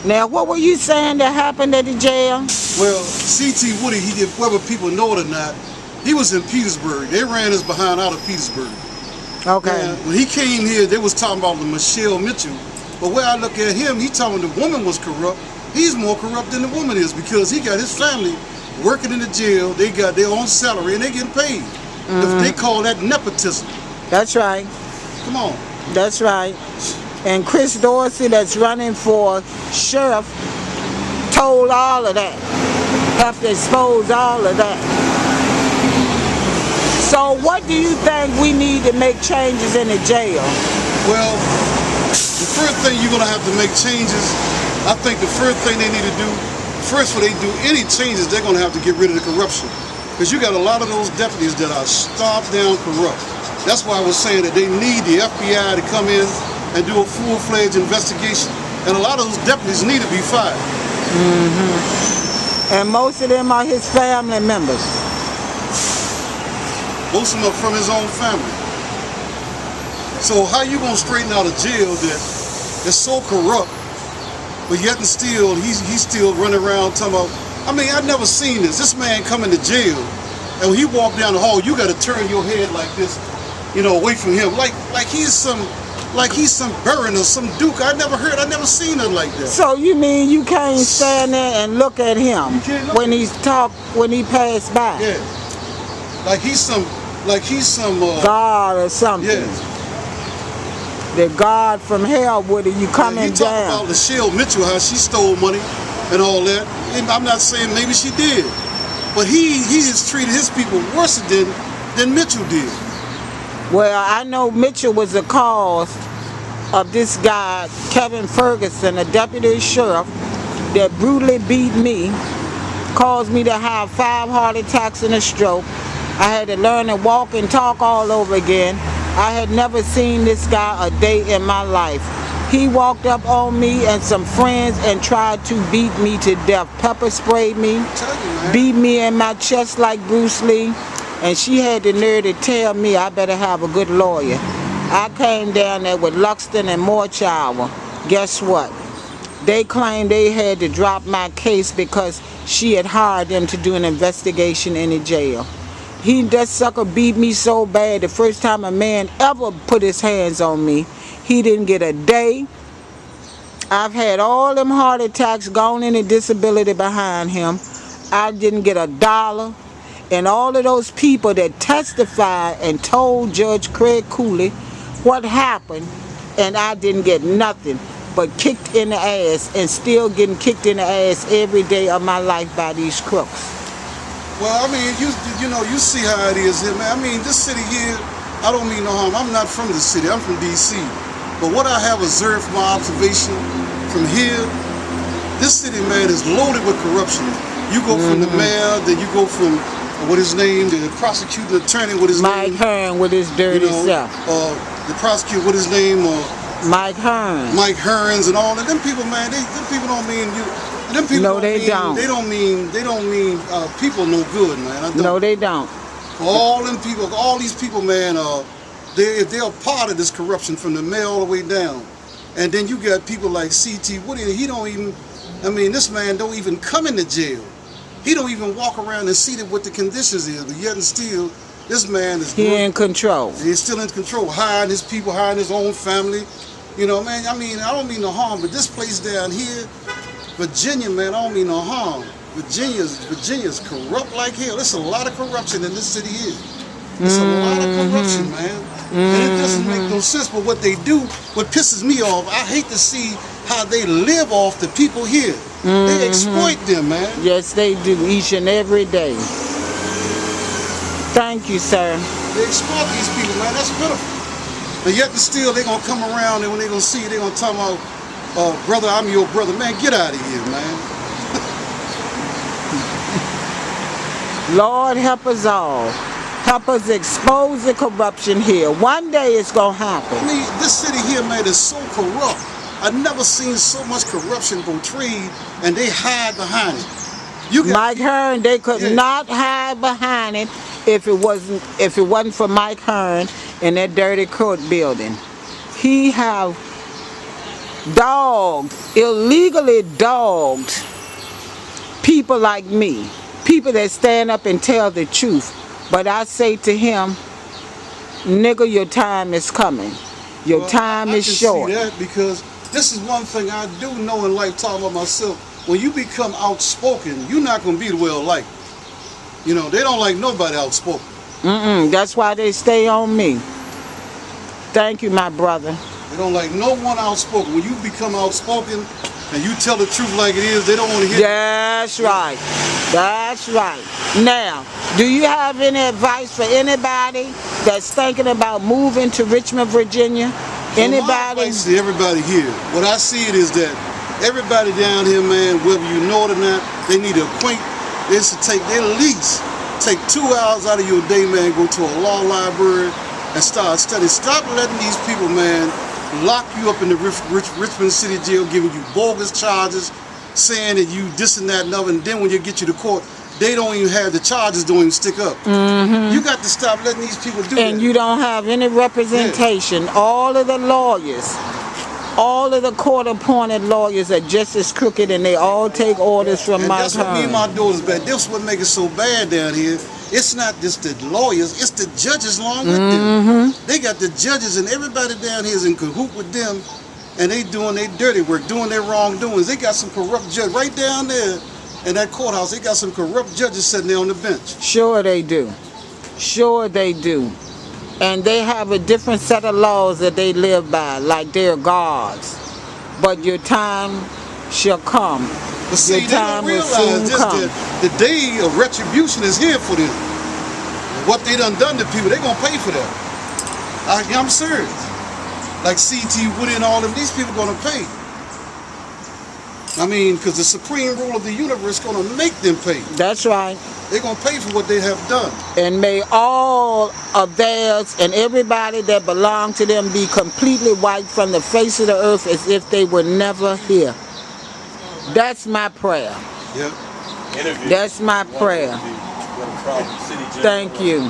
Now, what were you saying that happened at the jail? Well, C.T. Woody, he did, whether people know it or not, he was in Petersburg. They ran his behind out of Petersburg. Okay. Now, when he came here, they was talking about the Michelle Mitchell. But where I look at him, he talking the woman was corrupt. He's more corrupt than the woman is because he got his family working in the jail. They got their own salary and they getting paid. They call that nepotism. That's right. Come on. That's right. And Chris Dorsey, that's running for sheriff, told all of that. Have to expose all of that. So what do you think we need to make changes in the jail? Well, the first thing you're going to have to make changes, I think the first thing they need to do, first before they do any changes, they're going to have to get rid of the corruption. Because you got a lot of those deputies that are starved down corrupt. That's why I was saying that they need the FBI to come in and do a full-fledged investigation. And a lot of those deputies need to be fired. And most of them are his family members. Most of them are from his own family. So how you gonna straighten out a jail that is so corrupt, but yet and still he's still running around talking about, I mean, I've never seen this. This man come into jail, and when he walk down the hall, you gotta turn your head like this, you know, away from him. Like he's some baron or some duke. I never seen it like that. So you mean you can't stand there and look at him when he passed by? Yeah. Like he's some God or something. Yeah. The God from hell, Woody, you coming you talk down. about Michelle Mitchell, how she stole money and all that. And I'm not saying maybe she did, but he has treated his people worse than Mitchell did. Well, I know Mitchell was the cause of this guy, Kevin Ferguson, a deputy sheriff, that brutally beat me, caused me to have 5 heart attacks and a stroke. I had to learn to walk and talk all over again. I had never seen this guy a day in my life. He walked up on me and some friends and tried to beat me to death. Pepper sprayed me, beat me in my chest like Bruce Lee, and she had the nerve to tell me I better have a good lawyer. I came down there with Luxton and Morchower. Guess what? They claimed they had to drop my case because she had hired them to do an investigation in the jail. That sucker beat me so bad the first time a man ever put his hands on me. He didn't get a day. I've had all them heart attacks, gone into disability behind him. I didn't get a dollar. And all of those people that testified and told Judge Craig Cooley what happened, and I didn't get nothing but kicked in the ass, and still getting kicked in the ass every day of my life by these crooks. Well, I mean, you know, you see how it is here, man. I mean, this city here, I don't mean no harm. I'm not from the city. I'm from D.C. But what I have observed from my observation from here, this city, man, is loaded with corruption. You go from the mayor, then you go from, what his name, the prosecuting attorney, what his Mike name? Hearn with his dirty self. The prosecutor, what his name? Mike Hearn. Mike Hearns and all that. Them people, man, them people don't mean you. Them people no, they don't. They don't mean people no good, man. No, they don't. All them people, all these people, man, they're part of this corruption from the mayor all the way down. And then you got people like C.T. Woody. He don't even. I mean, this man don't even come into jail. He don't even walk around and see what the conditions is. But yet and still, this man is. He in control. He's still in control, hiring his people, hiring his own family. You know, man. I mean, I don't mean no harm, but this place down here, Virginia, man, I don't mean no harm. Virginia's corrupt like hell. There's a lot of corruption in this city here. There's a lot of corruption, man. And it doesn't make no sense. But what they do, what pisses me off, I hate to see how they live off the people here. They exploit them, man. Yes, they do, each and every day. Thank you, sir. They exploit these people, man. That's pitiful. But yet and still, they're going to come around, and when they're going to see you, they're going to talk about, brother, I'm your brother. Man, get out of here, man. Lord, help us all. Help us expose the corruption here. One day it's going to happen. I mean, this city here, man, is so corrupt. I've never seen so much corruption portrayed, and they hide behind it. Mike Hearn, they could not hide behind it if it wasn't for Mike Hearn in that dirty court building. He have dogged, illegally dogged people like me, people that stand up and tell the truth. But I say to him, nigga, your time is coming. Your time is short. I can see that because this is one thing I do know in life, talking about myself. When you become outspoken, you're not going to be well liked. You know, they don't like nobody outspoken. That's why they stay on me. Thank you, my brother. They don't like no one outspoken. When you become outspoken and you tell the truth like it is, they don't want to hear it. That's right. That's right. Now, do you have any advice for anybody that's thinking about moving to Richmond, Virginia? Anybody? My advice to everybody here, what I see it is that everybody down here, man, whether you know it or not, they need to acquaint. They should take at least 2 hours out of your day, man, go to a law library and start studying. Stop letting these people, man, lock you up in the Richmond City Jail, giving you bogus charges, saying that you this and that and other, and then when you get you to court, they don't even have the charges, don't even stick up. You got to stop letting these people do that. And you don't have any representation. Yeah. All of the lawyers, all of the court-appointed lawyers are just as crooked, and they all take orders from my That's what me and my daughters bad. This is what makes it so bad down here. It's not just the lawyers, it's the judges along with them. They got the judges, and everybody down here is in cahoot with them, and they doing their dirty work, doing their wrongdoings. They got some corrupt judge right down there in that courthouse. They got some corrupt judges sitting there on the bench. Sure they do. Sure they do. And they have a different set of laws that they live by, like they're gods. But your time shall come. But see, your they time don't realize just that the day of retribution is here for them. What they done to people, they gonna pay for that. I'm serious. Like C.T. Woody and all of them, these people gonna pay. I mean, because the supreme rule of the universe is gonna make them pay. That's right. They're going to pay for what they have done. And may all of theirs and everybody that belong to them be completely wiped from the face of the earth as if they were never here. That's my prayer. Yep. That's my prayer. Thank you.